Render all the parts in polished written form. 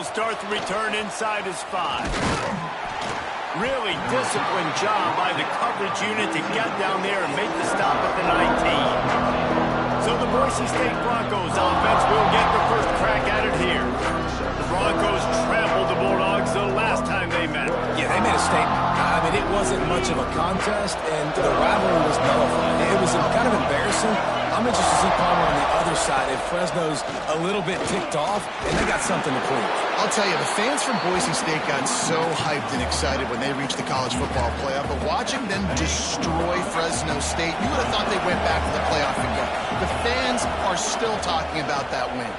He'll start the return inside his 5. Really disciplined job by the coverage unit to get down there and make the stop at the 19. So the Boise State Broncos offense will get the first crack at it here. The Broncos trampled the Bulldogs the last time they met. Yeah, they made a statement. I mean, it wasn't much of a contest, and the rivalry was nullified. It was kind of embarrassing. I'm interested to see Palmer on the other side if Fresno's a little bit ticked off, and they got something to prove. I'll tell you, the fans from Boise State got so hyped and excited when they reached the college football playoff, but watching them destroy Fresno State, you would have thought they went back to the playoff and go. The fans are still talking about that win.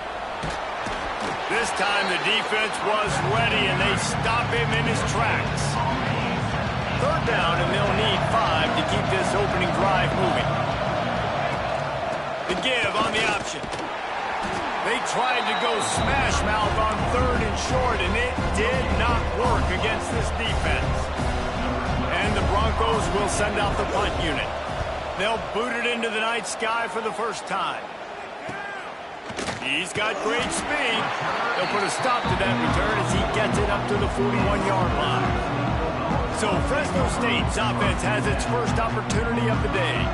This time the defense was ready, and they stop him in his tracks. Third down, and they'll need 5 to keep this opening drive moving. The give on the option. They tried to go smash mouth on 3rd and short, and it did not work against this defense. And the Broncos will send out the punt unit. They'll boot it into the night sky for the first time. He's got great speed. They'll put a stop to that return as he gets it up to the 41-yard line. So Fresno State's offense has its first opportunity of the day.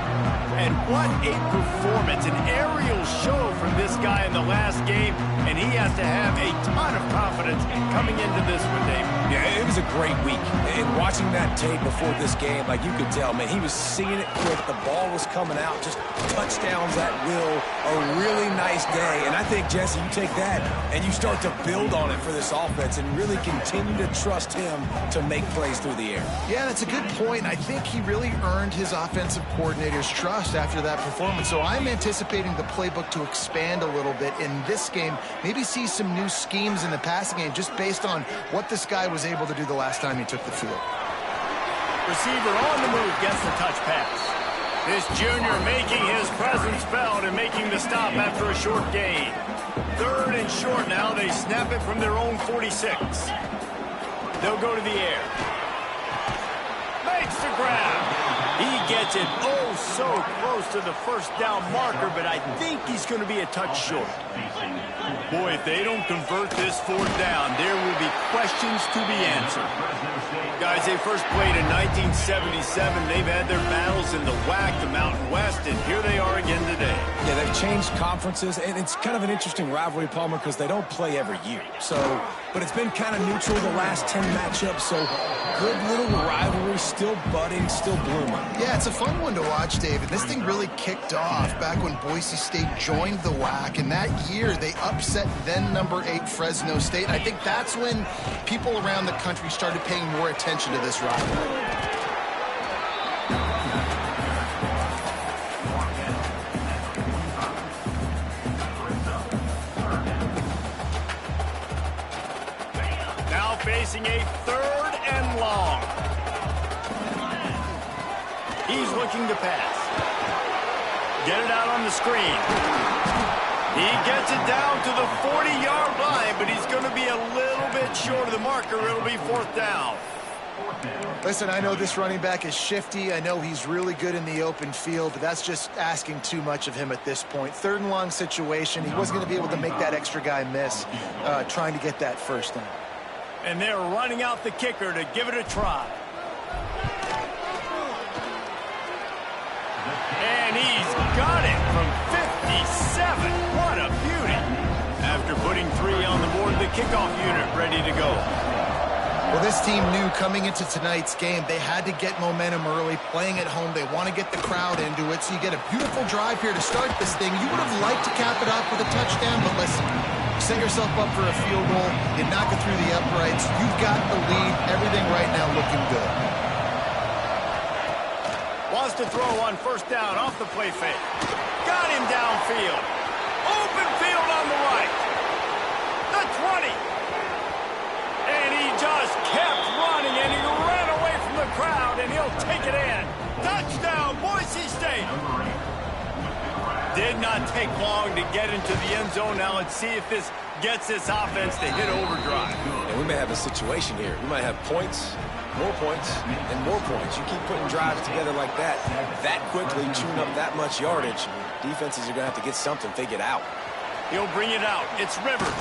And what a performance, an aerial show from this guy in the last game, and he has to have a ton of confidence coming into this one, Dave. Yeah, it was a great week. And watching that tape before this game, like you could tell, man, he was seeing it quick. The ball was coming out, just touchdowns at will. A really nice day. And I think, Jesse, you take that and you start to build on it for this offense and really continue to trust him to make plays through the air. Yeah, that's a good point. I think he really earned his offensive coordinator's trust after that performance. So I'm anticipating the playbook to expand a little bit in this game, maybe see some new schemes in the passing game just based on what this guy was able to do the last time he took the field. Receiver on the move gets the touch pass. This junior making his presence felt and making the stop after a short gain. 3rd and short now. They snap it from their own 46. They'll go to the air. Makes the grab. He gets it oh so close to the first down marker, but I think he's going to be a touch short. Boy, if they don't convert this 4th down, there will be questions to be answered. Guys, they first played in 1977. They've had their battles in the WAC, the Mountain West, and here they are again today. Yeah, they've changed conferences, and it's kind of an interesting rivalry, Palmer, because they don't play every year. But it's been kind of neutral the last 10 matchups, so good little rivalry, still budding, still blooming. Yeah, it's a fun one to watch, David. This thing really kicked off back when Boise State joined the WAC, and that year they upset then number 8 Fresno State. And I think that's when people around the country started paying more attention to this rivalry. Facing a 3rd and long. He's looking to pass. Get it out on the screen. He gets it down to the 40-yard line, but he's going to be a little bit short of the marker. It'll be 4th down. Listen, I know this running back is shifty. I know he's really good in the open field, but that's just asking too much of him at this point. 3rd and long situation. He wasn't going to be able to make that extra guy miss trying to get that first down. And they're running out the kicker to give it a try. And he's got it from 57. What a beauty. After putting 3 on the board, the kickoff unit ready to go. Well, this team knew coming into tonight's game they had to get momentum early, playing at home. They want to get the crowd into it, so you get a beautiful drive here to start this thing. You would have liked to cap it off with a touchdown, but listen, set yourself up for a field goal, you knock it through the uprights, you've got the lead, everything right now looking good. Wants to throw on 1st down off the play fake. Got him downfield. Open field on the right. The 20. And he just kept running, and he ran away from the crowd, and he'll take it in. Touchdown, Boise State. Did not take long to get into the end zone. Now let's see if this gets this offense to hit overdrive. And we may have a situation here. We might have points, and more points. You keep putting drives together like that quickly, chewing up that much yardage. Defenses are going to have to get something figured out. He'll bring it out. It's Rivers.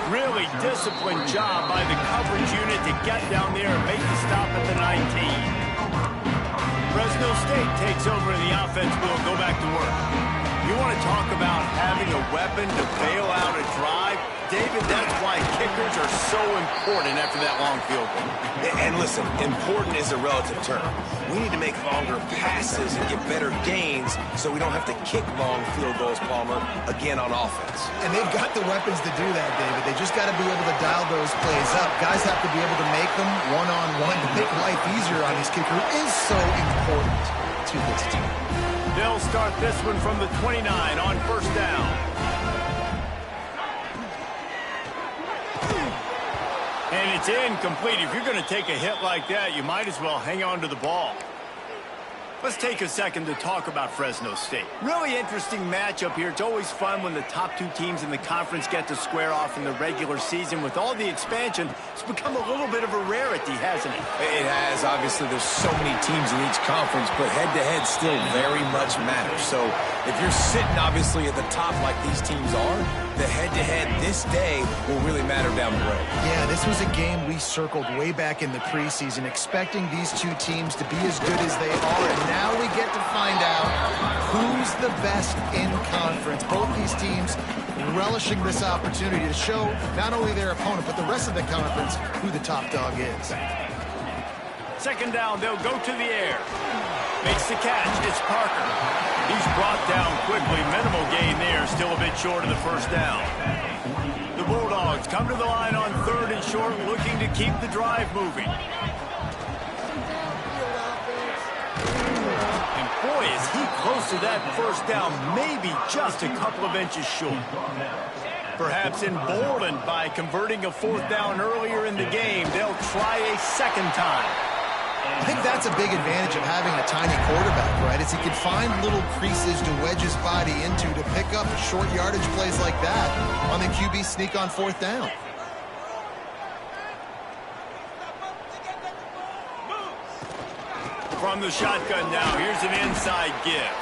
Really disciplined job by the coverage unit to get down there and make the stop at the 19. Fresno State takes over and the offense will go back to work. You want to talk about having a weapon to bail out a drive? David, that's why kickers are so important after that long field goal. And listen, important is a relative term. We need to make longer passes and get better gains so we don't have to kick long field goals, Palmer, again on offense. And they've got the weapons to do that, David. They just got to be able to dial those plays up. Guys have to be able to make them one-on-one to make life easier on his kicker is so important to this team. They'll start this one from the 29 on first down. And it's incomplete. If you're going to take a hit like that, you might as well hang on to the ball. Let's take a second to talk about Fresno State. Really interesting matchup here. It's always fun when the top two teams in the conference get to square off in the regular season. With all the expansion, it's become a little bit of a rarity, hasn't it? It has. Obviously, there's so many teams in each conference, but head-to-head still very much matters. So if you're sitting, obviously, at the top like these teams are, the head-to-head this day will really matter down the road. Yeah, this was a game we circled way back in the preseason, expecting these two teams to be as good as they are, and now we get to find out who's the best in conference. Both these teams relishing this opportunity to show not only their opponent, but the rest of the conference who the top dog is. Second down, they'll go to the air. Makes the catch. It's Parker. He's brought down quickly. Minimal gain there. Still a bit short of the first down. The Bulldogs come to the line on third and short, looking to keep the drive moving. And boy, is he close to that first down, maybe just a couple of inches short. Perhaps emboldened by converting a fourth down earlier in the game, they'll try a second time. I think that's a big advantage of having a tiny quarterback, right? Is he can find little creases to wedge his body into to pick up short yardage plays like that on the QB sneak on fourth down. From the shotgun now, here's an inside give.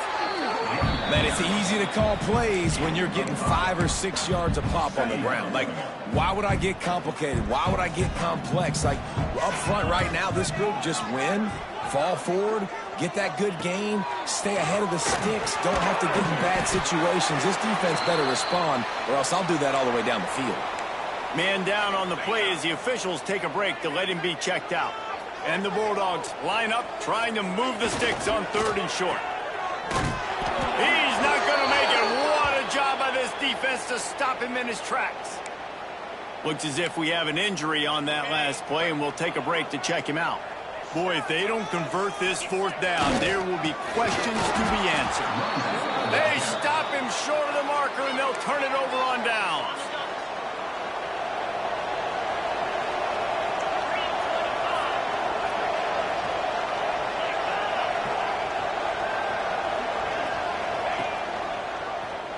Man, it's easy to call plays when you're getting 5 or 6 yards a pop on the ground. Like, why would I get complicated? Why would I get complex? Like, up front right now, this group just win, fall forward, get that good gain, stay ahead of the sticks, don't have to get in bad situations. This defense better respond, or else I'll do that all the way down the field. Man down on the play as the officials take a break to let him be checked out. And the Bulldogs line up, trying to move the sticks on third and short. He's not going to make it. What a job by this defense to stop him in his tracks. Looks as if we have an injury on that last play, and we'll take a break to check him out. Boy, if they don't convert this fourth down, there will be questions to be answered. They stop him short of the marker, and they'll turn it over on downs.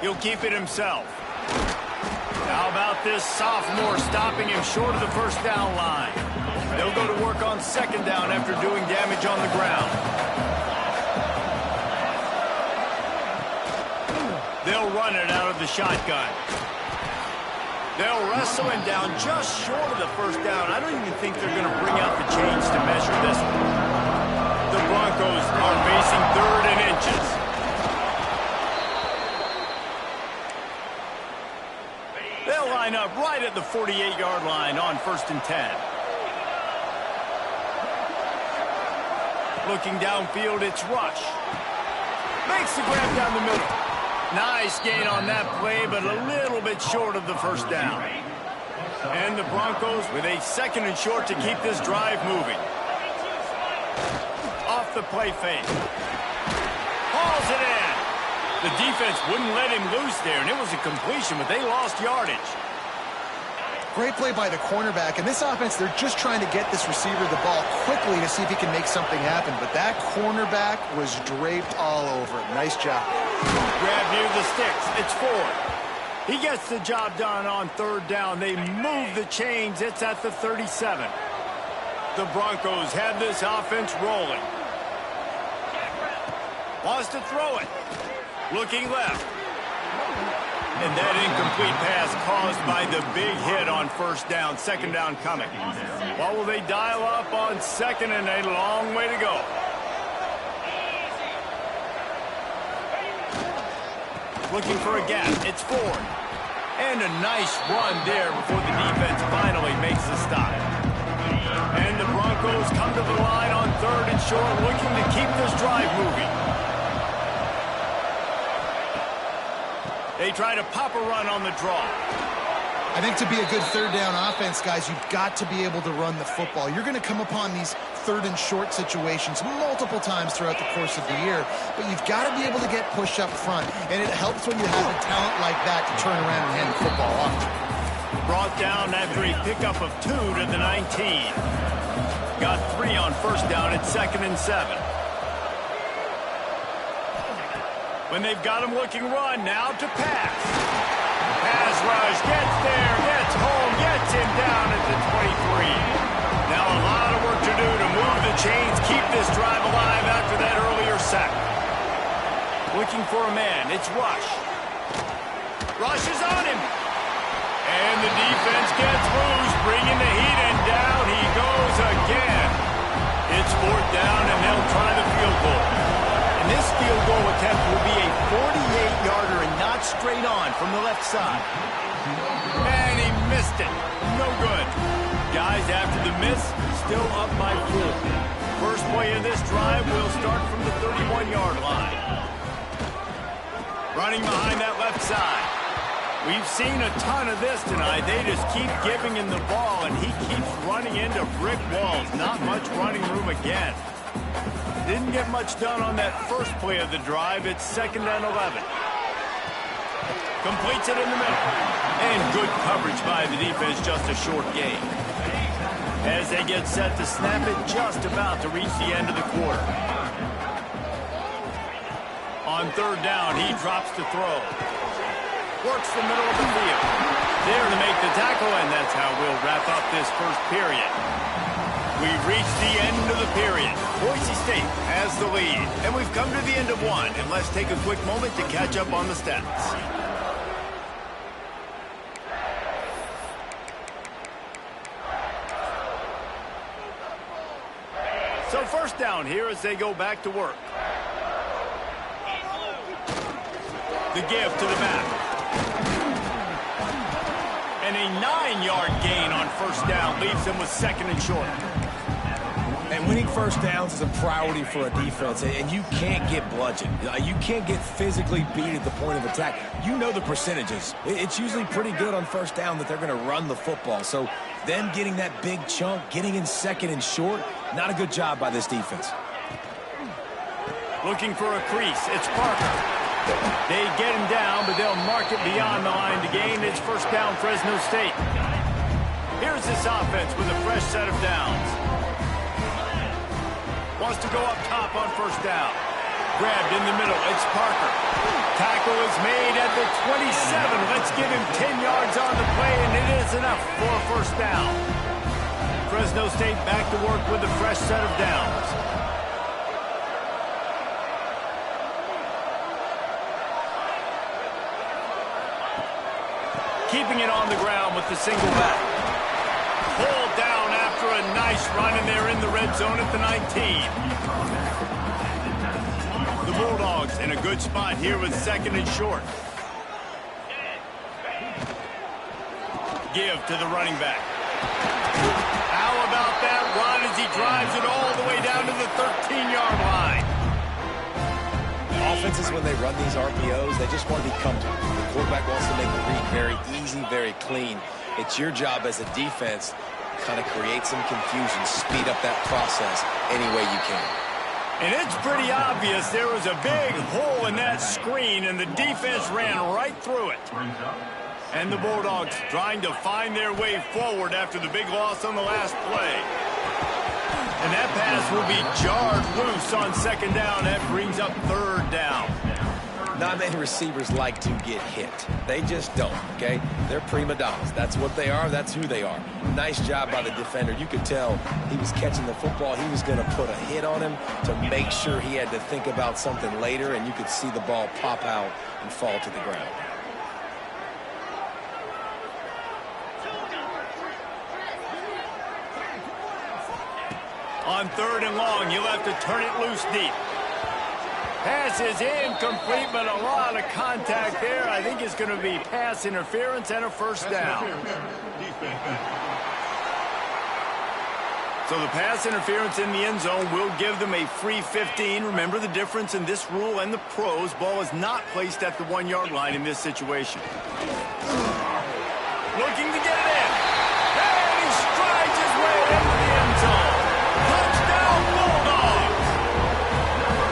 He'll keep it himself. How about this sophomore stopping him short of the first down line? They'll go to work on second down after doing damage on the ground. They'll run it out of the shotgun. They'll wrestle him down just short of the first down. I don't even think they're going to bring out the chains to measure this one. The Broncos are facing third and inches. They'll line up right at the 48-yard line on 1st and 10. Looking downfield, it's Rush. Makes the grab down the middle. Nice gain on that play, but a little bit short of the first down. And the Broncos with a second and short to keep this drive moving. Off the play fake. Hauls it in. The defense wouldn't let him loose there, and it was a completion, but they lost yardage. Great play by the cornerback. In this offense, they're just trying to get this receiver the ball quickly to see if he can make something happen. But that cornerback was draped all over it. Nice job. Grab near the sticks. It's Ford. He gets the job done on third down. They move the chains. It's at the 37. The Broncos have this offense rolling. Wants to throw it. Looking left. And that incomplete pass caused by the big hit on first down. Second down coming. What will they dial up on second, and a long way to go. Looking for a gap. It's Ford. And a nice run there before the defense finally makes the stop. And the Broncos come to the line on third and short, looking to keep this drive moving. They try to pop a run on the draw. I think to be a good third down offense, guys, you've got to be able to run the football. You're going to come upon these third and short situations multiple times throughout the course of the year, but you've got to be able to get push up front, and it helps when you have a talent like that to turn around and hand the football off. Brought down after a pickup of 2 to the 19. Got 3 on first down at 2nd and 7. When they've got him looking run, now to pass. Pass rush, gets there, gets home, gets him down at the 23. Now a lot of work to do to move the chains, keep this drive alive after that earlier sack. Looking for a man, it's Rush. Rush is on him. And the defense gets loose, bringing the heat, and down he goes again. It's 4th down, and they'll try the field goal. And this field goal attempt will be a 48-yarder and not straight on from the left side. And he missed it. No good. Guys, after the miss, still up by 4. First play of this drive will start from the 31-yard line. Running behind that left side. We've seen a ton of this tonight. They just keep giving him the ball, and he keeps running into brick walls. Not much running room again. Didn't get much done on that first play of the drive. It's 2nd and 11. Completes it in the middle. And good coverage by the defense, just a short gain. As they get set to snap it, just about to reach the end of the quarter. On 3rd down, he drops to throw. Works the middle of the field. There to make the tackle, and that's how we'll wrap up this first period. We've reached the end of the period. Boise State has the lead, and we've come to the end of one. And let's take a quick moment to catch up on the stats. So first down here as they go back to work. The give to the back. And a 9-yard gain on first down leaves them with 2nd and short. And winning first downs is a priority for a defense, and you can't get bludgeoned. You can't get physically beat at the point of attack. You know the percentages. It's usually pretty good on first down that they're going to run the football. So them getting that big chunk, getting in 2nd and short, not a good job by this defense. Looking for a crease. It's Parker. They get him down, but they'll mark it beyond the line to gain. It's first down, Fresno State. Here's this offense with a fresh set of downs. Wants to go up top on first down. Grabbed in the middle. It's Parker. Tackle is made at the 27. Let's give him 10 yards on the play, and it is enough for a first down. Fresno State back to work with a fresh set of downs. Keeping it on the ground with the single back. Pulled down after a nice run, and they're in the red zone at the 19. The Bulldogs in a good spot here with 2nd and short. Give to the running back. How about that run as he drives it all the way down to the 13-yard line? Offenses, when they run these RPOs, they just want to be comfortable. The quarterback wants to make the read very easy, very clean. It's your job as a defense to kind of create some confusion, speed up that process any way you can. And it's pretty obvious there was a big hole in that screen, and the defense ran right through it. And the Bulldogs trying to find their way forward after the big loss on the last play. And that pass will be jarred loose on 2nd down. That brings up 3rd down. Not many receivers like to get hit. They just don't, okay? They're prima donnas. That's what they are. That's who they are. Nice job by the defender. You could tell he was catching the football. He was going to put a hit on him to make sure he had to think about something later, and you could see the ball pop out and fall to the ground. on 3rd and long. You'll have to turn it loose deep. Pass is incomplete, but a lot of contact there. I think it's going to be pass interference and a first down. So the pass interference in the end zone will give them a free 15. Remember the difference in this rule and the pros. Ball is not placed at the 1-yard line in this situation. Looking to get it in. And he strides his way into the end zone. Touchdown, Bulldogs!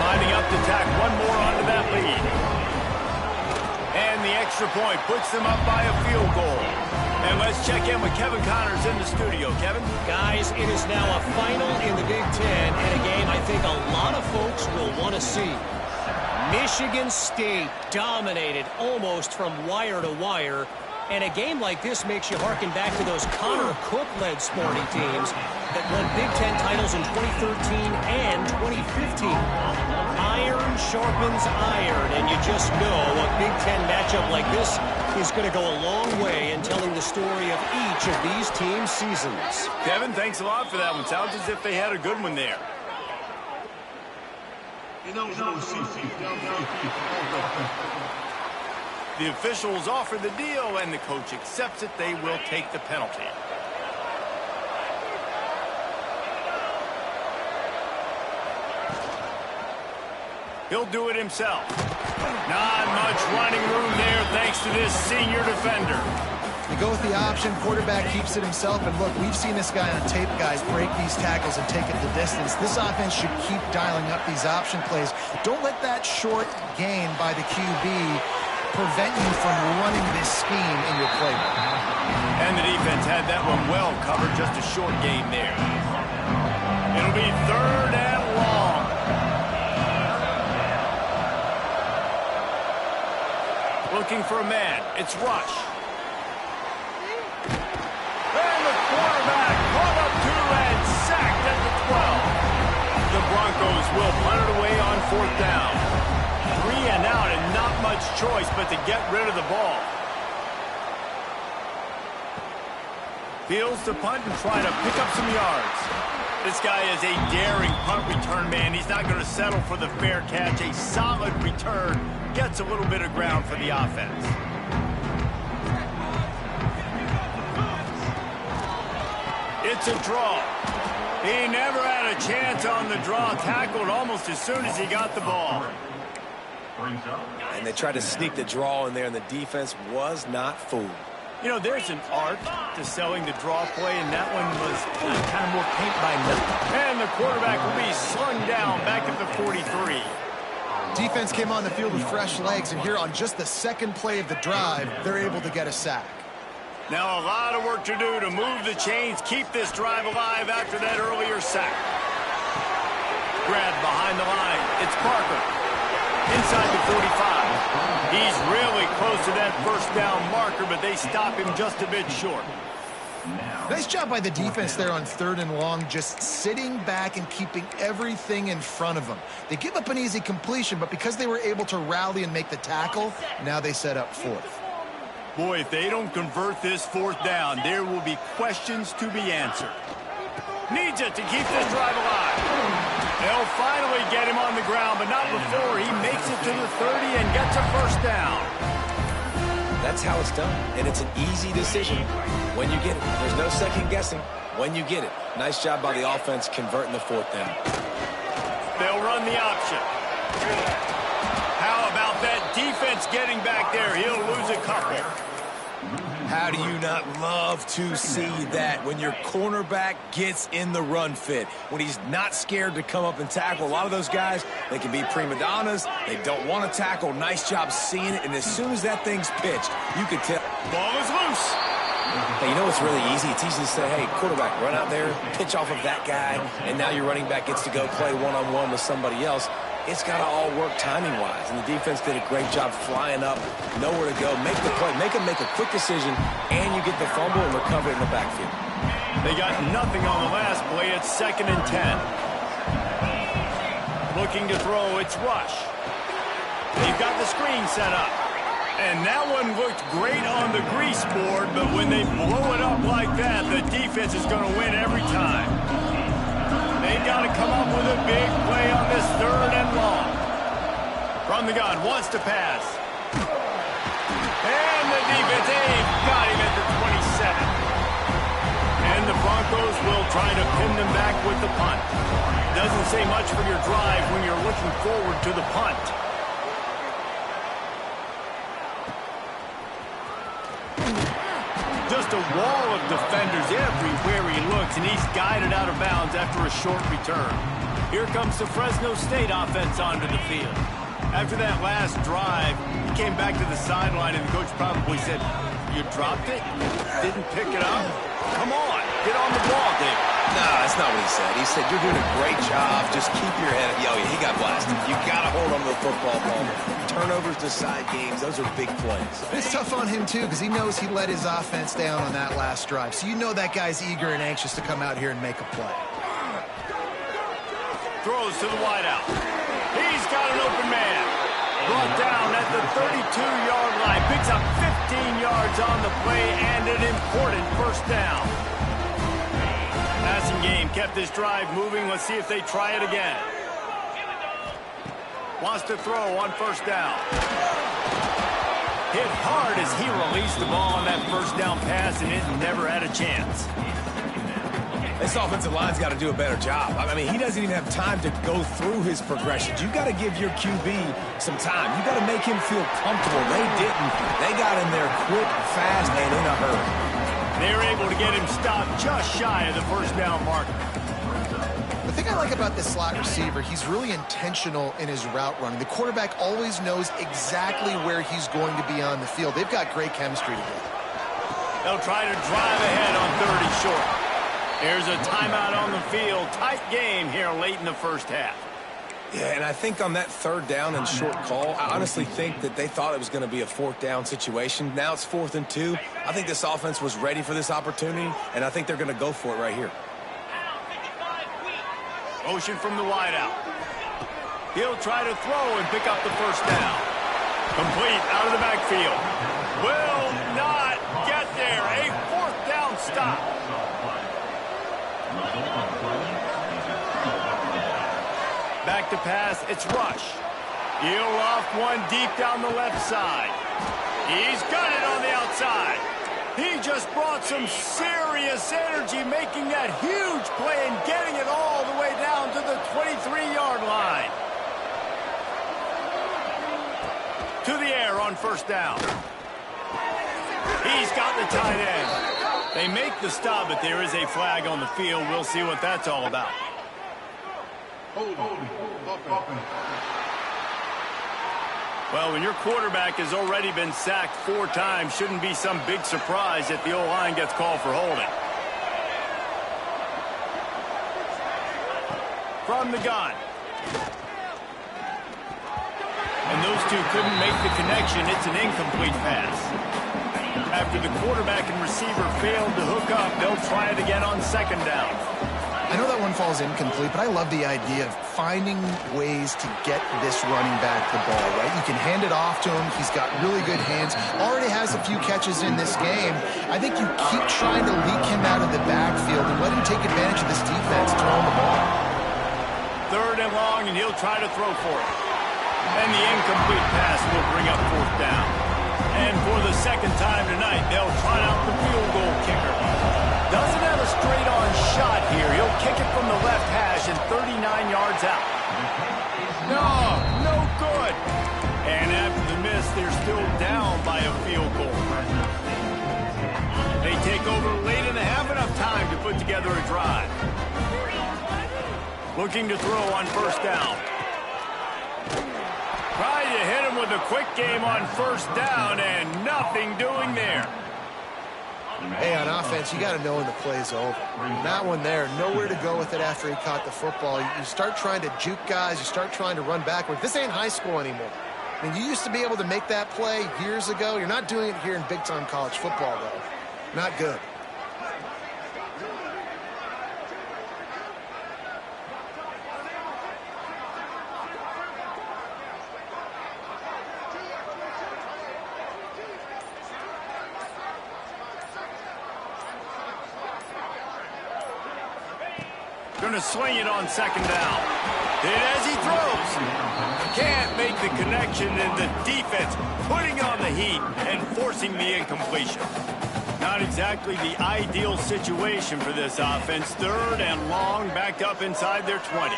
Lining up to tack one more onto that lead. And the extra point puts them up by a field goal. And let's check in with Kevin Connors in the studio. Kevin? Guys, it is now a final in the Big Ten, and a game I think a lot of folks will want to see. Michigan State dominated almost from wire to wire, and a game like this makes you harken back to those Connor Cook-led sporting teams that won Big Ten titles in 2013 and 2015. Iron sharpens iron, and you just know a Big Ten matchup like this is going to go a long way in telling the story of each of these teams' seasons. Kevin, thanks a lot for that one. Sounds as if they had a good one there. The officials offer the deal, and the coach accepts it. They will take the penalty. He'll do it himself. Not much running room there thanks to this senior defender. You go with the option, quarterback keeps it himself, and look, we've seen this guy on tape, guys, break these tackles and take it the distance. This offense should keep dialing up these option plays. Don't let that short gain by the QB prevent you from running this scheme in your playbook. And the defense had that one well covered, just a short gain there. It'll be 3rd and long. Looking for a man. It's Rush. And the quarterback caught up to and sacked at the 12. The Broncos will punt it away on 4th down. 3 and out and not much choice but to get rid of the ball. Fields to punt and try to pick up some yards. This guy is a daring punt return man. He's not going to settle for the fair catch. A solid return. Gets a little bit of ground for the offense. It's a draw. He never had a chance on the draw. Tackled almost as soon as he got the ball. And they tried to sneak the draw in there, and the defense was not fooled. You know, there's an art to selling the draw play, and that one was kind of more paint by number. And the quarterback will be slung down back at the 43. Defense came on the field with fresh legs, and here on just the second play of the drive, they're able to get a sack. Now a lot of work to do to move the chains, keep this drive alive after that earlier sack. Grabbed behind the line. It's Parker. Inside the 45. He's really close to that first down marker, but they stop him just a bit short. Nice job by the defense there on 3rd and long, just sitting back and keeping everything in front of them. They give up an easy completion, but because they were able to rally and make the tackle, now they set up 4th. Boy, if they don't convert this 4th down, there will be questions to be answered. Needs it to keep this drive alive. They'll finally get him on the ground, but not before he makes it to the 30 and gets a first down. That's how it's done, and it's an easy decision when you get it. There's no second guessing when you get it. Nice job by the offense converting the 4th down. They'll run the option. How about that defense getting back there? He'll lose a couple. How do you not love to see that when your cornerback gets in the run fit, when he's not scared to come up and tackle? A lot of those guys, they can be prima donnas. They don't want to tackle. Nice job seeing it. And as soon as that thing's pitched, you can tell. Ball is loose. Hey, you know what's really easy? It's easy to say, hey, quarterback, run out there, pitch off of that guy, and now your running back gets to go play one-on-one with somebody else. It's got to all work timing-wise, and the defense did a great job flying up, nowhere to go, make the play, make him make a quick decision, and you get the fumble and recover it in the backfield. They got nothing on the last play. It's 2nd and 10. Looking to throw, it's Rush. They've got the screen set up. And that one looked great on the grease board, but when they blow it up like that, the defense is going to win every time. They They've got to come up with a big play on this 3rd and long. From the gun, wants to pass. And the defense, they've got him at the 27. And the Broncos will try to pin them back with the punt. Doesn't say much for your drive when you're looking forward to the punt. Just a wall of defenders everywhere he looks, and he's guided out of bounds after a short return. Here comes the Fresno State offense onto the field. After that last drive, he came back to the sideline, and the coach probably said, "You dropped it? Didn't pick it up? Come on, get on the ball, David." No, that's not what he said. He said, "You're doing a great job. Just keep your head up." Yo, he got blasted. You got to hold on to the football ball. Turnovers decide games. Those are big plays. It's tough on him, too, because he knows he let his offense down on that last drive. So you know that guy's eager and anxious to come out here and make a play. Throws to the wideout. He's got an open man. Brought down at the 32-yard line. Picks up 15 yards on the play and an important first down. Passing game kept this drive moving. Let's see if they try it again. Wants to throw on first down. Hit hard as he released the ball on that first down pass, and it never had a chance. This offensive line's got to do a better job. I mean, he doesn't even have time to go through his progressions. You got to give your QB some time. You got to make him feel comfortable. They didn't. They got in there quick, fast, and in a hurry. They were able to get him stopped just shy of the first down marker. The thing I like about this slot receiver, he's really intentional in his route running. The quarterback always knows exactly where he's going to be on the field. They've got great chemistry together. They'll try to drive ahead on 3rd and short. There's a timeout on the field. Tight game here late in the first half. Yeah, and I think on that 3rd down and short call, I honestly think that they thought it was going to be a 4th down situation. Now it's 4th and 2. I think this offense was ready for this opportunity, and I think they're going to go for it right here. Motion from the wideout. He'll try to throw and pick up the first down. Complete out of the backfield. Will not get there. A 4th down stop. Back to pass, it's Rush. He'll loft one deep down the left side. He's got it on the outside. He just brought some serious energy, making that huge play and getting it all the way down to the 23-yard line. To the air on first down. He's got the tight end. They make the stop, but there is a flag on the field. We'll see what that's all about. Well, when your quarterback has already been sacked 4 times, shouldn't be some big surprise if the O-line gets called for holding. From the gun. And those two couldn't make the connection. It's an incomplete pass. After the quarterback and receiver failed to hook up, they'll try it again on 2nd down. I know that one falls incomplete, but I love the idea of finding ways to get this running back the ball, right? You can hand it off to him. He's got really good hands. Already has a few catches in this game. I think you keep trying to leak him out of the backfield and let him take advantage of this defense throwing the ball. 3rd and long, and he'll try to throw for it. And the incomplete pass will bring up 4th down. And for the 2nd time tonight, they'll try out the field goal kicker. Doesn't have a straight-on shot here. He'll kick it from the left hash and 39 yards out. No good. And after the miss, they're still down by a field goal. They take over late and have enough time to put together a drive. Looking to throw on first down. Trying to hit him with a quick game on first down, and nothing doing there. Hey, on offense, you got to know when the play's over. That one there, nowhere to go with it after he caught the football. You start trying to juke guys. You start trying to run backward. This ain't high school anymore. I mean, you used to be able to make that play years ago. You're not doing it here in big-time college football, though. Not good. Going to sling it on second down. And as he throws, can't make the connection, and the defense putting on the heat and forcing the incompletion. Not exactly the ideal situation for this offense. Third and long, backed up inside their 20.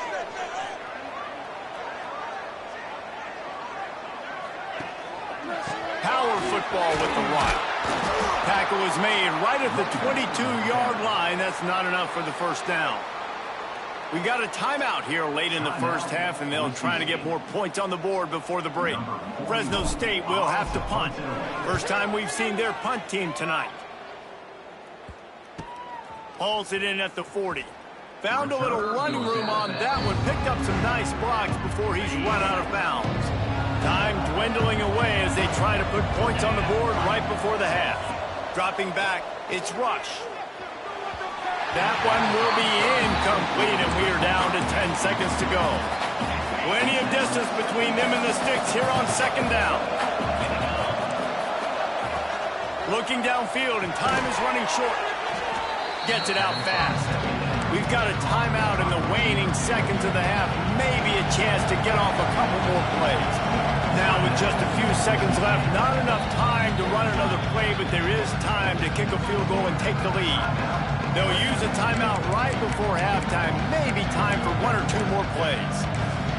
Power football with the run. Tackle is made right at the 22-yard line. That's not enough for the first down. We got a timeout here late in the first half, and they'll try to get more points on the board before the break. Fresno State will have to punt. First time we've seen their punt team tonight. Hauls it in at the 40. Found a little running room on that one. Picked up some nice blocks before he's run out of bounds. Time dwindling away as they try to put points on the board right before the half. Dropping back, it's Rush. That one will be incomplete, and we are down to 10 seconds to go. Plenty of distance between them and the sticks here on second down. Looking downfield, and time is running short. Gets it out fast. We've got a timeout in the waning seconds of the half. Maybe a chance to get off a couple more plays. Now with just a few seconds left, not enough time to run another play, but there is time to kick a field goal and take the lead. They'll use a timeout right before halftime. Maybe time for one or two more plays.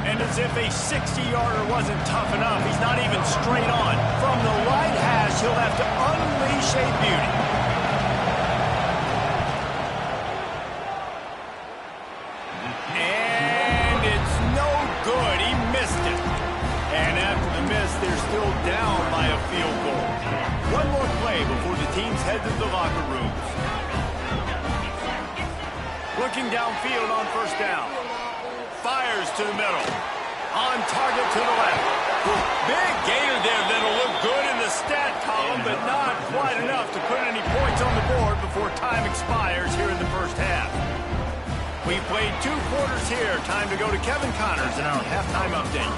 And as if a 60-yarder wasn't tough enough, he's not even straight on. From the right hash, he'll have to unleash a beauty. And it's no good. He missed it. And after the miss, they're still down by a field goal. One more play before the teams head to the locker rooms. Looking downfield on first down. Fires to the middle. On target to the left. Big gainer there that'll look good in the stat column, but not quite enough to put any points on the board before time expires here in the first half. We played 2 quarters here. Time to go to Kevin Connors in our halftime update.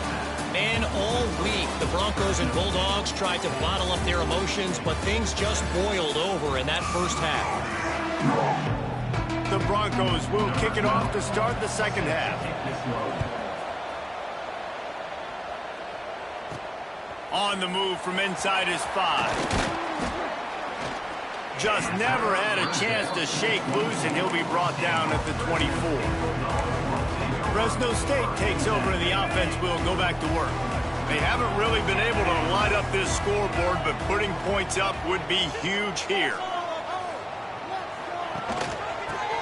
And all week, the Broncos and Bulldogs tried to bottle up their emotions, but things just boiled over in that first half. The Broncos will kick it off to start the second half. On the move from inside his 5. Just never had a chance to shake loose, and he'll be brought down at the 24. Fresno State takes over, and the offense will go back to work. They haven't really been able to light up this scoreboard, but putting points up would be huge here.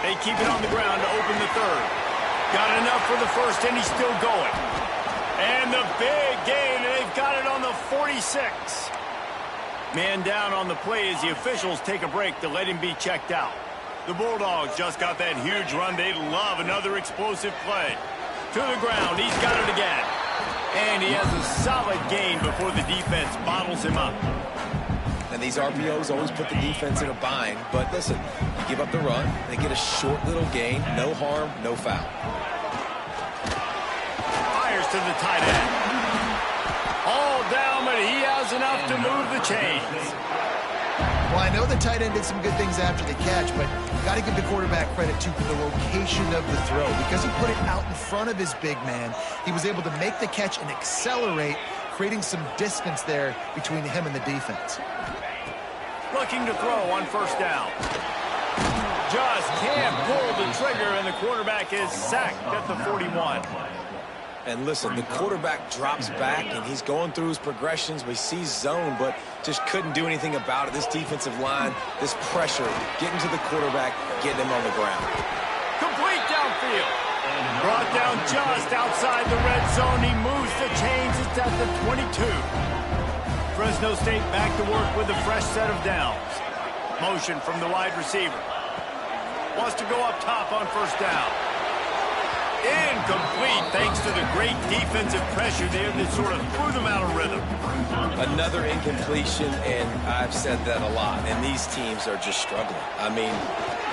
They keep it on the ground to open the third. Got enough for the first, and he's still going. And the big gain, and they've got it on the 46. Man down on the play as the officials take a break to let him be checked out. The Bulldogs just got that huge run. They'd love another explosive play. To the ground, he's got it again. And he has a solid gain before the defense bottles him up. And these RPOs always put the defense in a bind. But listen, you give up the run, they get a short little gain, no harm, no foul. Fires to the tight end. All down, but he has enough to move the chains. Well, I know the tight end did some good things after the catch, but got to give the quarterback credit, too, for the location of the throw. Because he put it out in front of his big man, he was able to make the catch and accelerate, creating some distance there between him and the defense. Looking to throw on first down. Just can't pull the trigger, and the quarterback is sacked at the 41. And listen, the quarterback drops back, and he's going through his progressions. We see zone, but just couldn't do anything about it. This defensive line, this pressure, getting to the quarterback, getting him on the ground. Complete downfield. Brought down just outside the red zone. He moves the chains. It's at the 22. Fresno State back to work with a fresh set of downs. Motion from the wide receiver. Wants to go up top on first down. Incomplete thanks to the great defensive pressure there that sort of threw them out of rhythm. Another incompletion, and I've said that a lot, and these teams are just struggling. I mean,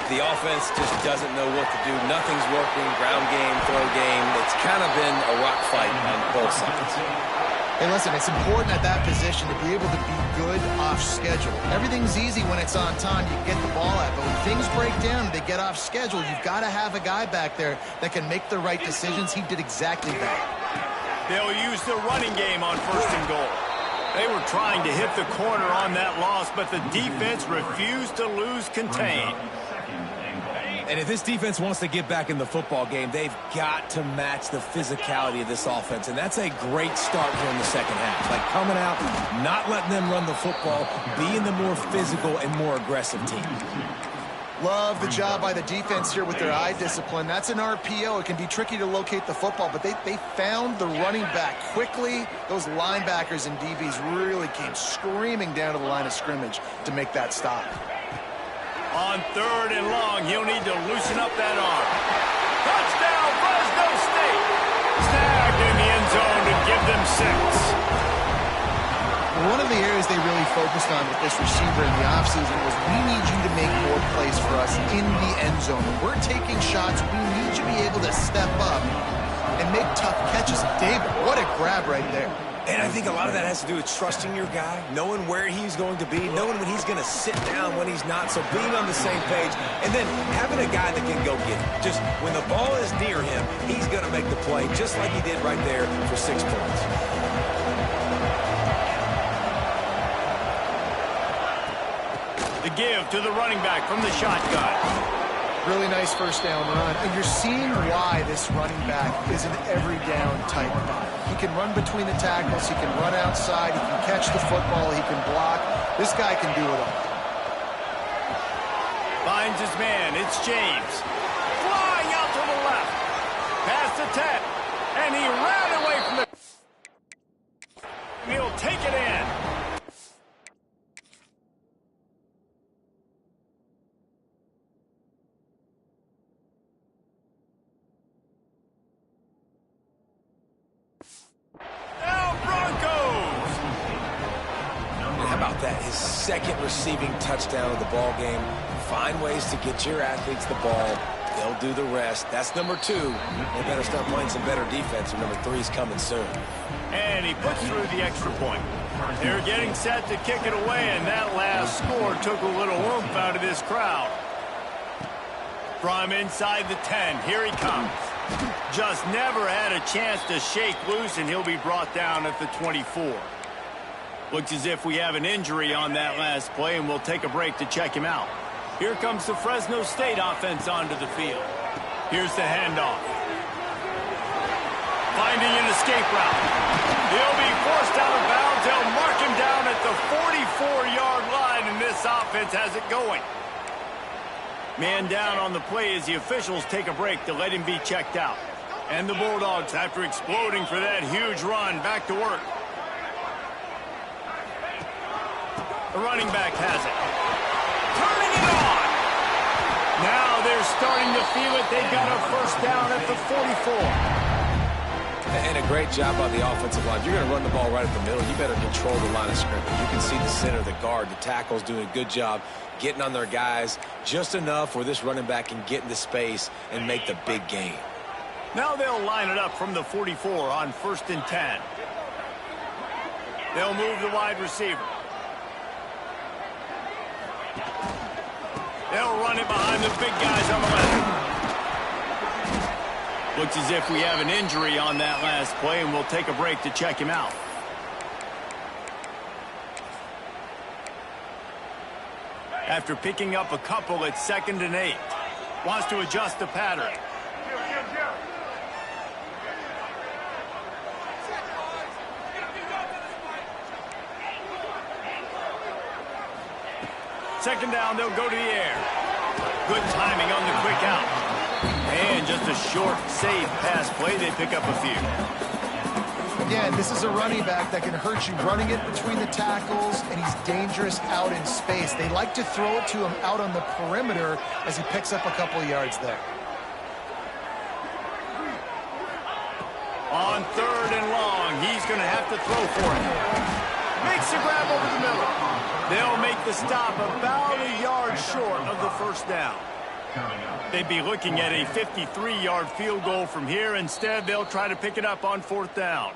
the offense just doesn't know what to do. Nothing's working, ground game, throw game. It's kind of been a rock fight on both sides. Hey, listen, it's important at that position to be able to be good off schedule. Everything's easy when it's on time. You can get the ball out. But when things break down and they get off schedule, you've got to have a guy back there that can make the right decisions. He did exactly that. They'll use the running game on 1st and goal. They were trying to hit the corner on that loss, but the defense refused to lose contain. And if this defense wants to get back in the football game, they've got to match the physicality of this offense. And that's a great start here in the second half. Like coming out, not letting them run the football, being the more physical and more aggressive team. Love the job by the defense here with their eye discipline. That's an RPO. It can be tricky to locate the football, but they found the running back quickly. Those linebackers and DBs really came screaming down to the line of scrimmage to make that stop. On 3rd and long, he'll need to loosen up that arm. Touchdown, Fresno State! Snagged in the end zone to give them 6. One of the areas they really focused on with this receiver in the offseason was we need you to make more plays for us in the end zone. When we're taking shots, we need you to be able to step up and make tough catches. David, what a grab right there. And I think a lot of that has to do with trusting your guy, knowing where he's going to be, knowing when he's going to sit down, when he's not, so being on the same page, and then having a guy that can go get it. Just when the ball is near him, he's going to make the play, just like he did right there for 6 points. The give to the running back from the shotgun. Really nice first down run. And you're seeing why this running back is an every down type guy. He can run between the tackles. He can run outside. He can catch the football. He can block. This guy can do it all. Finds his man. It's James. Flying out to the left. Past the 10. And he ran away from the... He'll take it in. His second receiving touchdown of the ball game. Find ways to get your athletes the ball. They'll do the rest. That's number 2. They better start playing some better defense, and number 3 is coming soon. And he puts through the extra point. They're getting set to kick it away, and that last score took a little oomph out of this crowd. From inside the 10, here he comes. Just never had a chance to shake loose, and he'll be brought down at the 24. Looks as if we have an injury on that last play, and we'll take a break to check him out. Here comes the Fresno State offense onto the field. Here's the handoff. Finding an escape route. He'll be forced out of bounds. They'll mark him down at the 44-yard line, and this offense has it going. Man down on the play as the officials take a break to let him be checked out. And the Bulldogs, after exploding for that huge run, back to work. The running back has it. Turning it on. Now they're starting to feel it. They've got a first down at the 44. And a great job on the offensive line. If you're going to run the ball right at the middle, you better control the line of scrimmage. You can see the center, the guard, the tackles doing a good job getting on their guys just enough where this running back can get into space and make the big gain. Now they'll line it up from the 44 on 1st and 10. They'll move the wide receiver. They'll run it behind the big guys on the left. Looks as if we have an injury on that last play, and we'll take a break to check him out. After picking up a couple at 2nd and 8. Wants to adjust the pattern. Second down, they'll go to the air. Good timing on the quick out. And just a short, safe pass play. They pick up a few. Again, this is a running back that can hurt you running it between the tackles, and he's dangerous out in space. They like to throw it to him out on the perimeter as he picks up a couple of yards there. On 3rd and long, he's going to have to throw for it. Makes the grab over the middle. They'll make the stop about a yard short of the first down. They'd be looking at a 53-yard field goal from here. Instead, they'll try to pick it up on 4th down.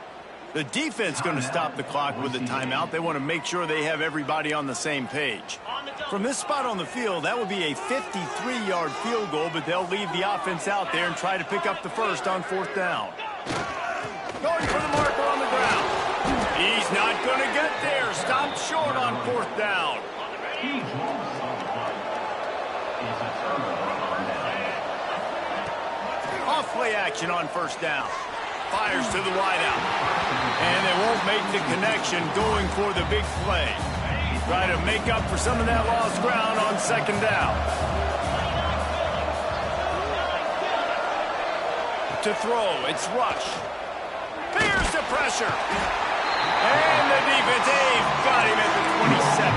The defense going to stop the clock with a timeout. They want to make sure they have everybody on the same page. From this spot on the field, that would be a 53-yard field goal, but they'll leave the offense out there and try to pick up the first on 4th down. Going for the marker on the ground. He's not going to get there. Stopped short on 4th down. Off play action on 1st down. Fires to the wideout. And they won't make the connection going for the big play. Try to make up for some of that lost ground on 2nd down. To throw, it's Rush. Fears the pressure. And the defense, they've got him at the 27.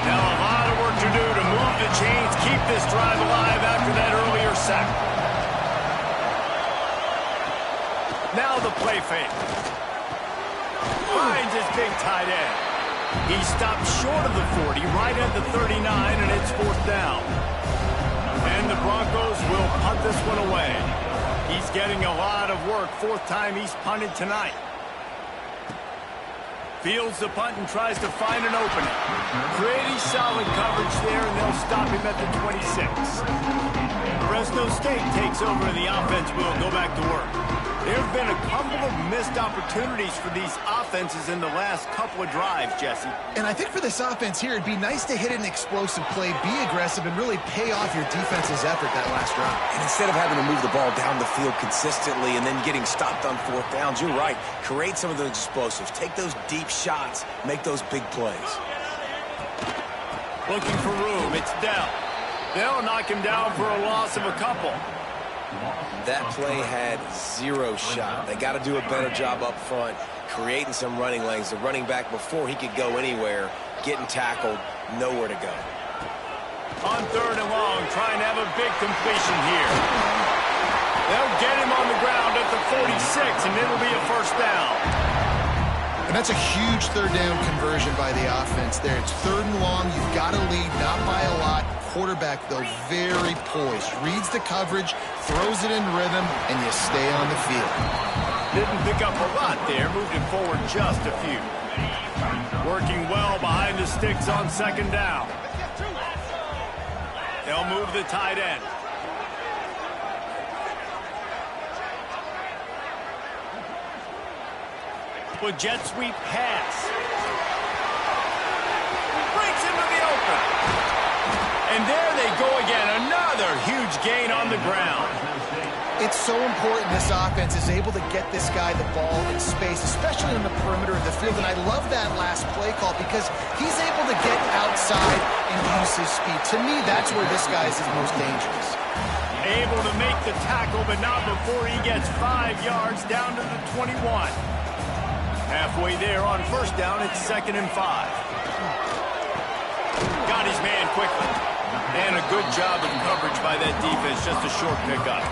Now a lot of work to do to move the chains, keep this drive alive after that earlier sack. Now the play fake. Finds his big tight end. He stopped short of the 40, right at the 39, and it's 4th down. And the Broncos will punt this one away. He's getting a lot of work. 4th time he's punted tonight. Fields the punt and tries to find an opening. Pretty solid coverage there, and they'll stop him at the 26. Fresno State takes over, and the offense will go back to work. There have been a couple of missed opportunities for these offenses in the last couple of drives, Jesse. And I think for this offense here, it'd be nice to hit an explosive play, be aggressive, and really pay off your defense's effort that last drive. And instead of having to move the ball down the field consistently and then getting stopped on 4th downs, you're right. Create some of those explosives. Take those deep shots. Make those big plays. Looking for room. It's down. They'll knock him down for a loss of a couple. That play had 0 shot. They got to do a better job up front, creating some running lanes. The running back, before he could go anywhere, getting tackled, nowhere to go. On 3rd and long, trying to have a big completion here. They'll get him on the ground at the 46, and it'll be a 1st down. And that's a huge 3rd down conversion by the offense there. It's 3rd and long. You've got to lead, not by a lot. Quarterback, though, very poised. Reads the coverage, throws it in rhythm, and you stay on the field. Didn't pick up a lot there. Moved it forward just a few. Working well behind the sticks on 2nd down. They'll move the tight end. With jet sweep pass. Breaks into the open. And there they go again. Another huge gain on the ground. It's so important this offense is able to get this guy the ball in space, especially on the perimeter of the field. And I love that last play call because he's able to get outside and use his speed. To me, that's where this guy is his most dangerous. Able to make the tackle, but not before he gets 5 yards down to the 21. Halfway there on 1st down, it's 2nd and 5. Got his man quickly. And a good job of coverage by that defense, just a short pickup.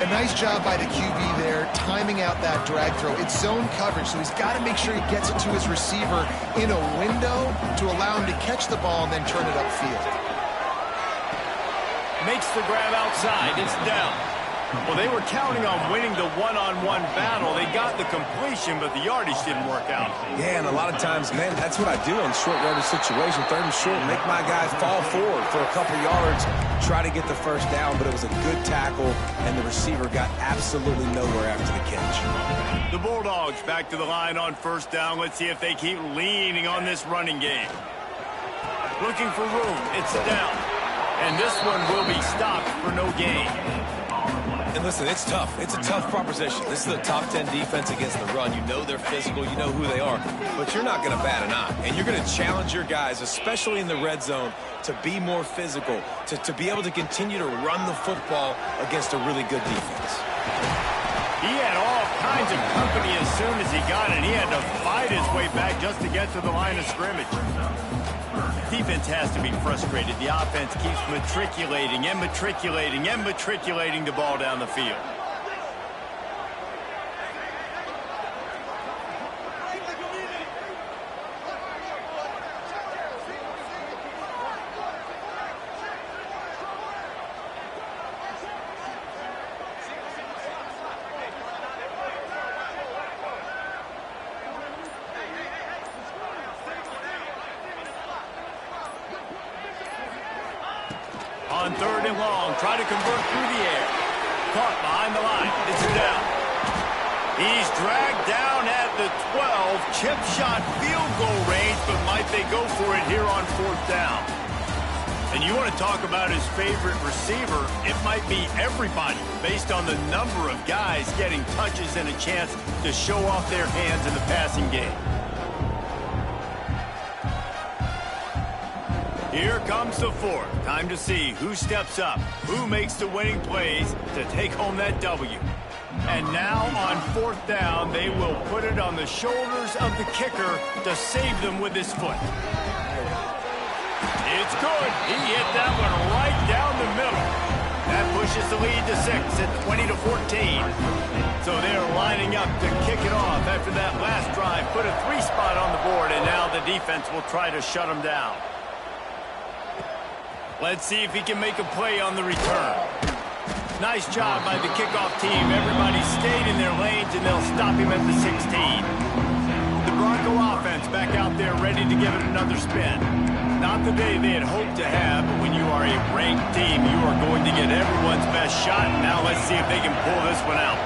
A nice job by the QB there, timing out that drag throw. It's zone coverage, so he's got to make sure he gets it to his receiver in a window to allow him to catch the ball and then turn it upfield. Makes the grab outside. It's down. Well, they were counting on winning the one-on-one battle. They got the completion, but the yardage didn't work out. Yeah, and a lot of times, man, that's what I do in short yardage situation. 3rd and short, make my guys fall forward for a couple yards, try to get the 1st down, but it was a good tackle, and the receiver got absolutely nowhere after the catch. The Bulldogs back to the line on 1st down. Let's see if they keep leaning on this running game. Looking for room. It's down. And this one will be stopped for no gain. And listen, it's tough. It's a tough proposition. This is a top 10 defense against the run. You know they're physical. You know who they are. But you're not going to bat an eye. And you're going to challenge your guys, especially in the red zone, to be more physical, to be able to continue to run the football against a really good defense. He had all kinds of company as soon as he got it. He had to fight his way back just to get to the line of scrimmage. Defense has to be frustrated. The offense keeps matriculating and matriculating and matriculating the ball down the field. on 3rd and long. Try to convert through the air. Caught behind the line. It's a down. He's dragged down at the 12. Chip shot field goal range, but might they go for it here on 4th down? And you want to talk about his favorite receiver, it might be everybody based on the number of guys getting touches and a chance to show off their hands in the passing game. Here comes the 4th. Time to see who steps up, who makes the winning plays to take home that W. And now on 4th down, they will put it on the shoulders of the kicker to save them with his foot. It's good. He hit that one right down the middle. That pushes the lead to 6 at 20-14. So they're lining up to kick it off after that last drive. Put a 3 spot on the board, and now the defense will try to shut them down. Let's see if he can make a play on the return. Nice job by the kickoff team. Everybody stayed in their lanes, and they'll stop him at the 16. The Bronco offense back out there ready to give it another spin. Not the day they had hoped to have, but when you are a ranked team, you are going to get everyone's best shot. Now let's see if they can pull this one out.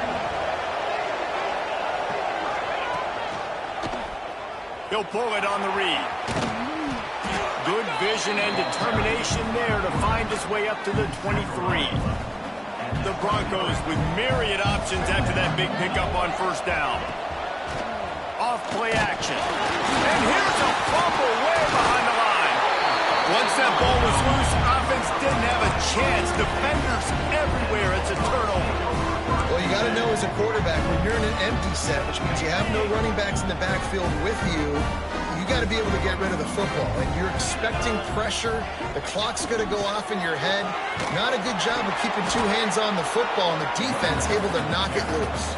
He'll pull it on the read. Good vision and determination there to find his way up to the 23. The Broncos with myriad options after that big pickup on 1st down. Off play action. And here's a fumble way behind the line. Once that ball was loose, offense didn't have a chance. Defenders everywhere. It's a turnover. Well, you got to know as a quarterback, when you're in an empty set, which means you have no running backs in the backfield with you, you got to be able to get rid of the football. And you're expecting pressure. The clock's going to go off in your head. Not a good job of keeping 2 hands on the football, and the defense able to knock it loose.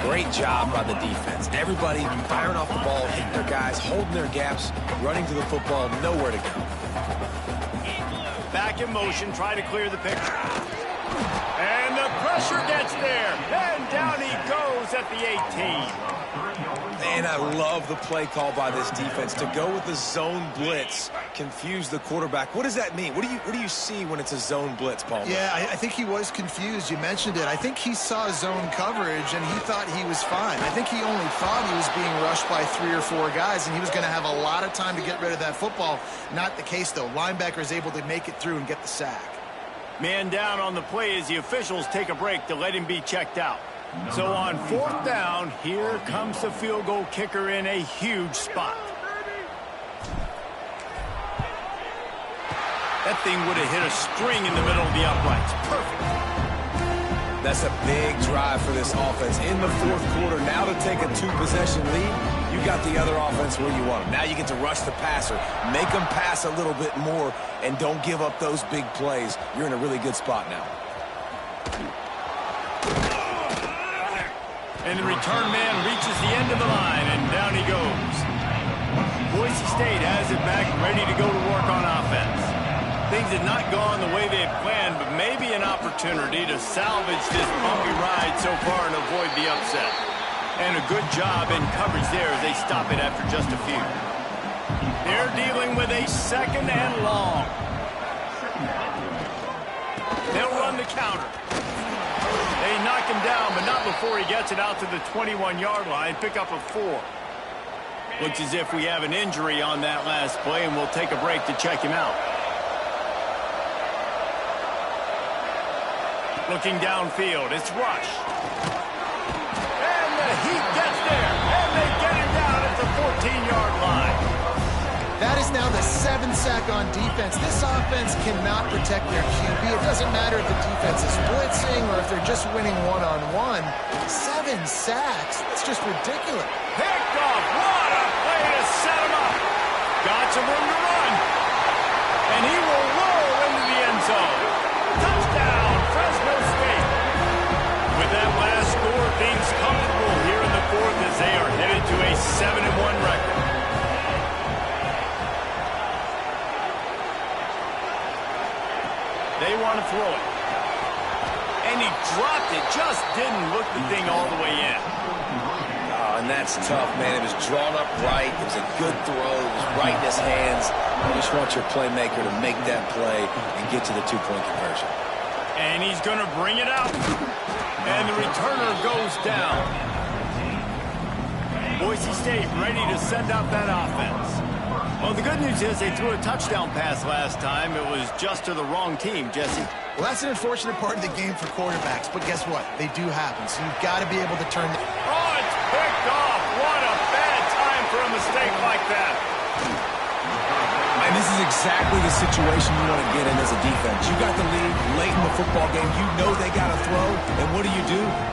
Great job by the defense. Everybody firing off the ball, hitting their guys, holding their gaps, running to the football, nowhere to go. Back in motion, try to clear the picture. And the pressure gets there. And down he goes at the 18. And I love the play call by this defense to go with the zone blitz, confuse the quarterback. What does that mean? What do you see when it's a zone blitz, Paul? Yeah, I think he was confused. You mentioned it. I think he saw zone coverage, and he thought he was fine. I think he only thought he was being rushed by 3 or 4 guys, and he was going to have a lot of time to get rid of that football. Not the case, though. Linebacker is able to make it through and get the sack. Man down on the play as the officials take a break to let him be checked out. So on 4th down, here comes the field goal kicker in a huge spot. That thing would have hit a string in the middle of the uprights. Perfect. That's a big drive for this offense in the 4th quarter. Now to take a 2-possession lead, you got the other offense where you want them. Now you get to rush the passer, make them pass a little bit more, and don't give up those big plays. You're in a really good spot now. And the return man reaches the end of the line, and down he goes. Boise State has it back, ready to go to work on offense. Things had not gone the way they had planned, but maybe an opportunity to salvage this bumpy ride so far and avoid the upset. And a good job in coverage there as they stop it after just a few. They're dealing with a 2nd and long. They'll run the counter. They knock him down, but not before he gets it out to the 21-yard line. Pick up a 4. Looks as if we have an injury on that last play, and we'll take a break to check him out. Looking downfield, it's Rush. And the Heat gets there, and they get him down at the 14-yard line. That is now the 7th sack on defense. This offense cannot protect their QB. It doesn't matter if the defense is blitzing or if they're just winning one-on-one. 7 sacks? That's just ridiculous. Picked off. What a play to set him up. Got some room to run. And he will roll into the end zone. Touchdown, Fresno State. With that last score, things comfortable here in the 4th as they are headed to a 7-1 record. They want to throw it. And he dropped it. Just didn't look the thing all the way in. And that That's tough, man. It was drawn up right. It was a good throw. It was right in his hands. You just want your playmaker to make that play and get to the two-point conversion. And he's going to bring it out. And the returner goes down. Boise State ready to send out that offense. Well, the good news is they threw a touchdown pass last time. It was just to the wrong team, Jesse. Well, that's an unfortunate part of the game for quarterbacks, but guess what? They do happen, so you've got to be able to turn the... Oh, it's picked off. What a bad time for a mistake like that. And this is exactly the situation you want to get in as a defense. You got the lead late in the football game. You know they got to throw. And what do?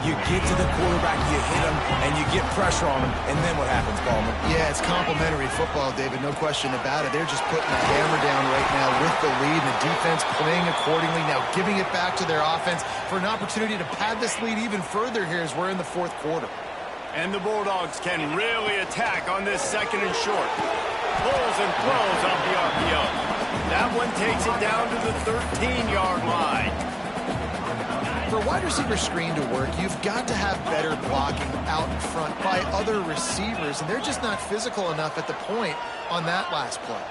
You get to the quarterback, you hit him, and you get pressure on him. And then what happens, Ballman? Yeah, it's complimentary football, David. No question about it. They're just putting the hammer down right now with the lead. And the defense playing accordingly. Now giving it back to their offense for an opportunity to pad this lead even further here as we're in the fourth quarter. And the Bulldogs can really attack on this second and short. Pulls and throws off the RPO. That one takes it down to the 13-yard line. For a wide receiver screen to work, you've got to have better blocking out in front by other receivers, and they're just not physical enough at the point on that last play.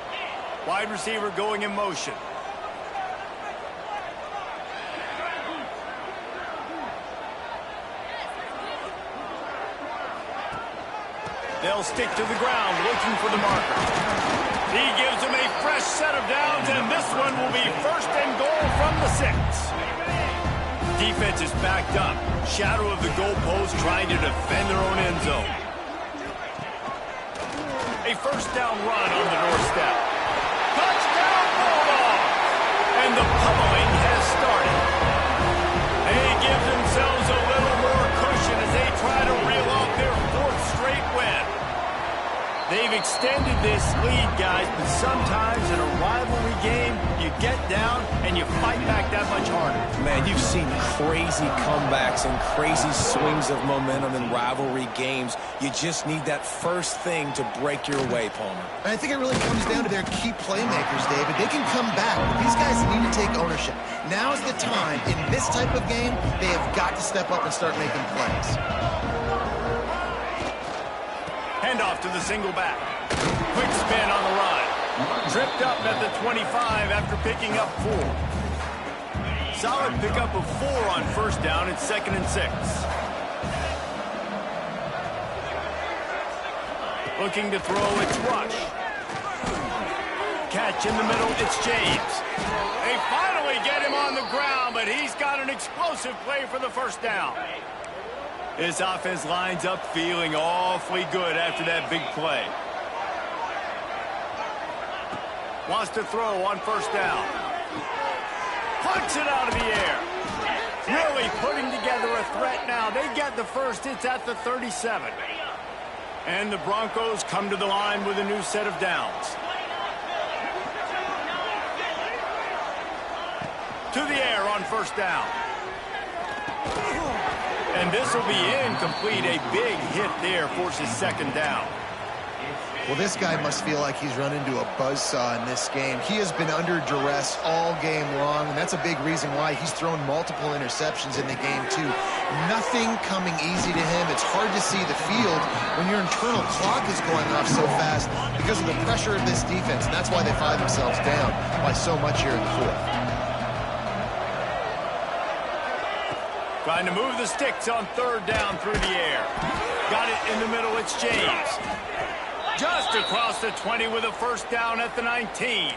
Wide receiver going in motion. They'll stick to the ground looking for the marker. He gives them a fresh set of downs, and this one will be first and goal from the 6. Defense is backed up. Shadow of the goalpost trying to defend their own end zone. A first down run on the doorstep. Touchdown Bulldogs! And the pummeling has started. They give themselves a little more cushion as they try to reel off their 4th straight win. They've extended this lead, guys, but sometimes in a rivalry game, you get down and you fight back that much harder. Man, you've seen crazy comebacks and crazy swings of momentum in rivalry games. You just need that first thing to break your way, Palmer. And I think it really comes down to their key playmakers, David. They can come back, but these guys need to take ownership. Now's the time. In this type of game, they have got to step up and start making plays. Handoff to the single back. Quick spin on the run. Tripped up at the 25 after picking up 4. Solid pickup of 4 on first down. It's 2nd and 6. Looking to throw, it's Rush. Catch in the middle, it's James. They finally get him on the ground, but he's got an explosive play for the first down. This offense lines up feeling awfully good after that big play. Wants to throw on first down. Plucks it out of the air. Really putting together a threat now. They get the first. It's at the 37. And the Broncos come to the line with a new set of downs. To the air on first down. And this will be incomplete. A big hit there forces 2nd down. Well, this guy must feel like he's run into a buzzsaw in this game. He has been under duress all game long, and that's a big reason why he's thrown multiple interceptions in the game, too. Nothing coming easy to him. It's hard to see the field when your internal clock is going off so fast because of the pressure of this defense, and that's why they find themselves down by so much here in the 4th. Trying to move the sticks on 3rd down through the air. Got it in the middle, it's James. Just across the 20 with a first down at the 19.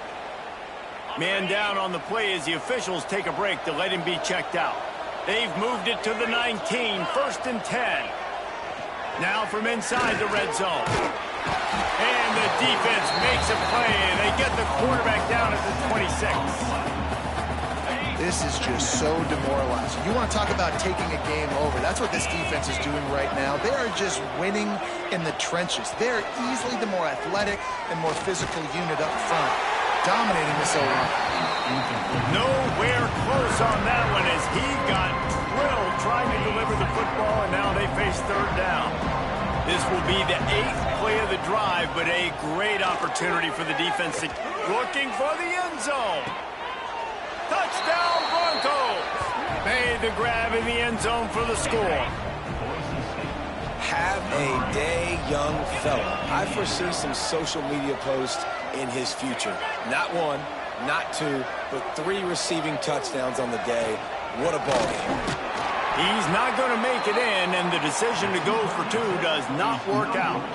Man down on the play as the officials take a break to let him be checked out. They've moved it to the 19, 1st and 10. Now from inside the red zone. And the defense makes a play, and they get the quarterback down at the 26. This is just so demoralizing. You want to talk about taking a game over. That's what this defense is doing right now. They are just winning in the trenches. They're easily the more athletic and more physical unit up front, dominating this O-line. Nowhere close on that one as he got drilled trying to deliver the football, and now they face 3rd down. This will be the 8th play of the drive, but a great opportunity for the defense looking for the end zone. Touchdown Broncos! Made the grab in the end zone for the score. have a day, young fella. I foresee some social media posts in his future. Not one, not two, but 3 receiving touchdowns on the day. What a ball game. He's not going to make it in, and the decision to go for 2 does not work out.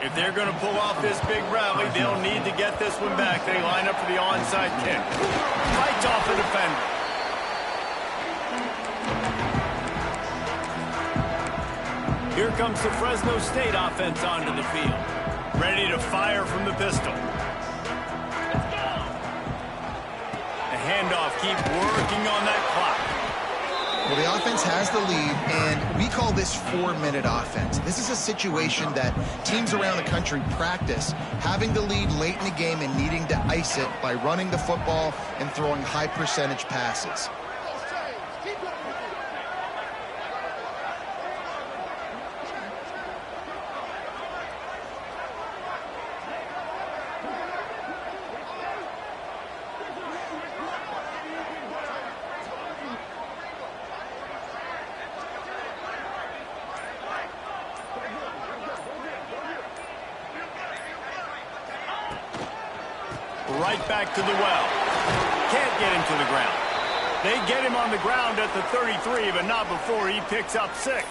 If they're going to pull off this big rally, they'll need to get this one back. They line up for the onside kick. Fights off the defender. Here comes the Fresno State offense onto the field. Ready to fire from the pistol. The handoff, keep working on that clock. Well, the offense has the lead, and we call this 4-minute offense. This is a situation that teams around the country practice, having the lead late in the game and needing to ice it by running the football and throwing high-percentage passes. Right back to the well. Can't get him to the ground. They get him on the ground at the 33, but not before he picks up 6.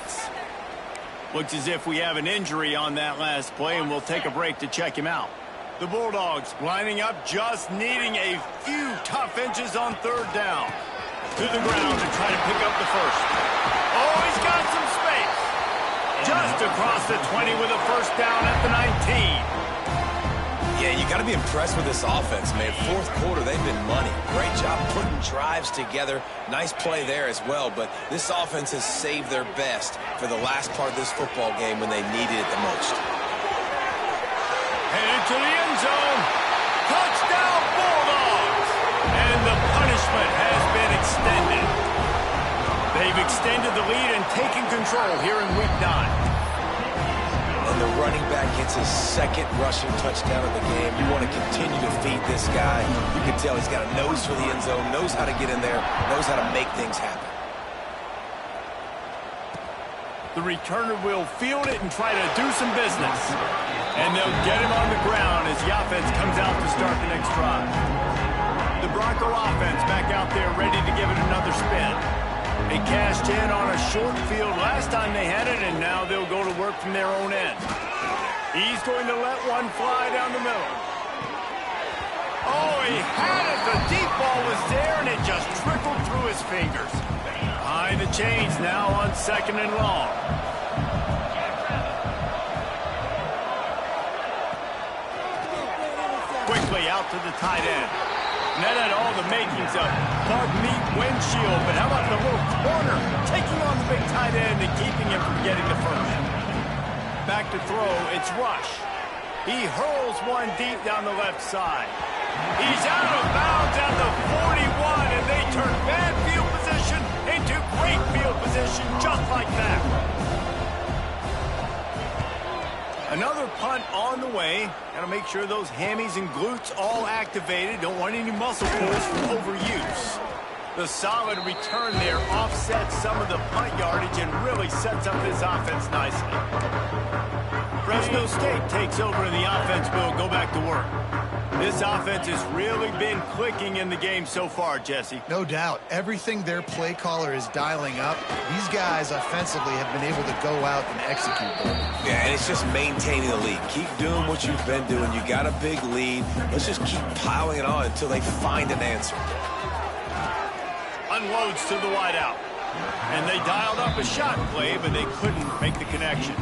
Looks as if we have an injury on that last play, and we'll take a break to check him out. The Bulldogs lining up, just needing a few tough inches on 3rd down. To the ground to try to pick up the first. Oh, he's got some space. Just across the 20 with a first down at the 19. Yeah, you got to be impressed with this offense, man. 4th quarter, they've been money. Great job putting drives together. Nice play there as well, but this offense has saved their best for the last part of this football game when they needed it the most. Headed to the end zone. Touchdown, Bulldogs! And the punishment has been extended. They've extended the lead and taken control here in Week 9. And the running back gets his 2nd rushing touchdown of the game. You want to continue to feed this guy. You can tell he's got a nose for the end zone, knows how to get in there, knows how to make things happen. The returner will field it and try to do some business. And they'll get him on the ground as the offense comes out to start the next drive. The Bronco offense back out there ready to give it another spin. They cashed in on a short field last time they had it, and now they'll go to work from their own end. He's going to let one fly down the middle. Oh, he had it. The deep ball was there, and it just trickled through his fingers. Behind the chains now on 2nd and long. Quickly out to the tight end. And that had all the makings of bug meat windshield, but how about the little corner taking on the big tight end and keeping him from getting the first? Back to throw, it's Rush. He hurls one deep down the left side. He's out of bounds at the 41, and they turn bad field position into great field position just like that. Another punt on the way. Got to make sure those hammies and glutes all activated. Don't want any muscle pulls from overuse. The solid return there offsets some of the punt yardage and really sets up this offense nicely. Fresno State takes over and the offense will go back to work. This offense has really been clicking in the game so far, Jesse. No doubt. Everything their play caller is dialing up, these guys offensively have been able to go out and execute them. Yeah, and it's just maintaining the lead. Keep doing what you've been doing. You got a big lead. Let's just keep piling it on until they find an answer. Unloads to the wideout. And they dialed up a shot play, but they couldn't make the connection.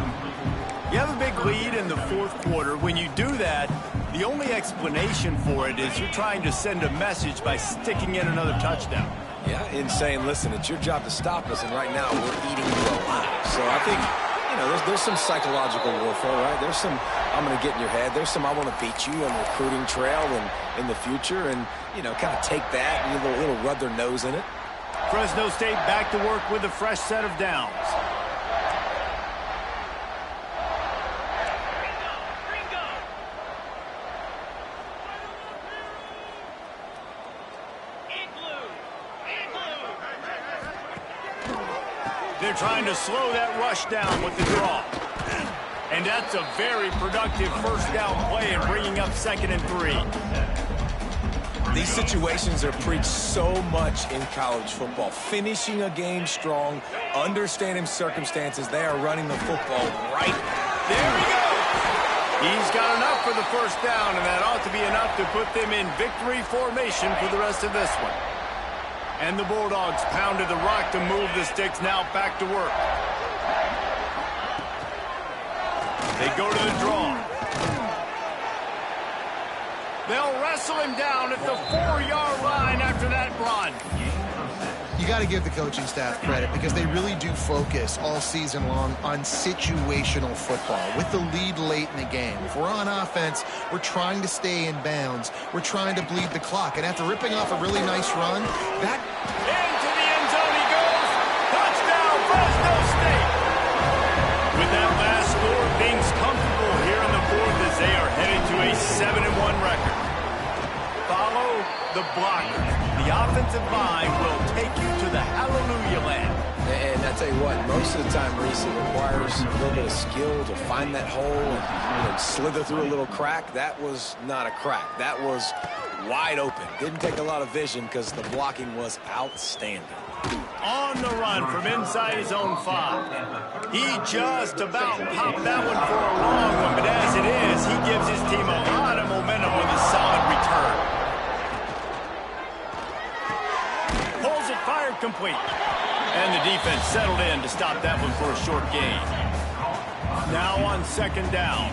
You have a big lead in the 4th quarter. When you do that, the only explanation for it is you're trying to send a message by sticking in another touchdown. Yeah, in saying, listen, it's your job to stop us, and right now we're eating you alive. So I think, you know, there's some psychological warfare, right? There's some, I'm going to get in your head. There's some, I want to beat you on the recruiting trail and in the future, and, you know, kind of take that and a little rub their nose in it. Fresno State back to work with a fresh set of downs. They're trying to slow that rush down with the draw. that's a very productive first down play and bringing up 2nd and 3. These situations are preached so much in college football. Finishing a game strong, understanding circumstances. They are running the football right. There we go. He's got enough for the first down, and that ought to be enough to put them in victory formation for the rest of this one. And the Bulldogs pounded the rock to move the sticks, now back to work. They go to the draw. They'll wrestle him down at the 4-yard line after that run. You got to give the coaching staff credit because they really do focus all season long on situational football with the lead late in the game. If we're on offense, we're trying to stay in bounds. We're trying to bleed the clock. And after ripping off a really nice run, that... Into the end zone he goes. Touchdown, Fresno State. With that last score, things comfortable here in the 4th as they are headed to a 7-1 record. Follow the blocker. The offensive line will take you to the hallelujah land. And I tell you what, most of the time, Reese, it requires a little bit of skill to find that hole and slither through a little crack. That was not a crack. That was wide open. Didn't take a lot of vision because the blocking was outstanding. On the run from inside his own 5. He just about popped that one for a long one, but as it is, he gives his team a lot of momentum with a solid return. Pulls it, fired complete. And the defense settled in to stop that one for a short gain. Now on 2nd down.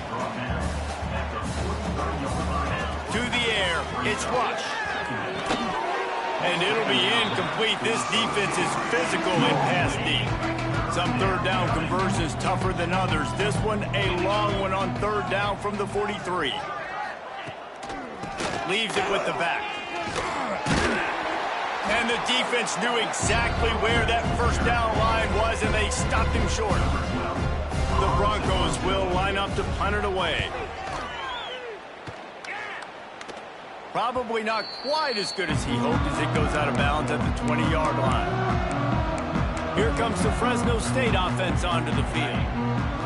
To the air, it's Rush. And it'll be incomplete. This defense is physical in pass deep. Some 3rd down conversions tougher than others. This one a long one on 3rd down from the 43. Leaves it with the back. And the defense knew exactly where that first down line was, and they stopped him short. The Broncos will line up to punt it away. Probably not quite as good as he hoped as it goes out of bounds at the 20-yard line. Here comes the Fresno State offense onto the field.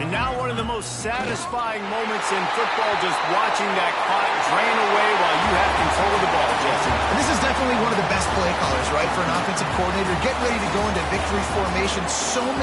And now one of the most satisfying moments in football, just watching that clock drain away while you have control of the ball, Jesse. And this is definitely one of the best play callers, right, for an offensive coordinator. Get ready to go into victory formation. So many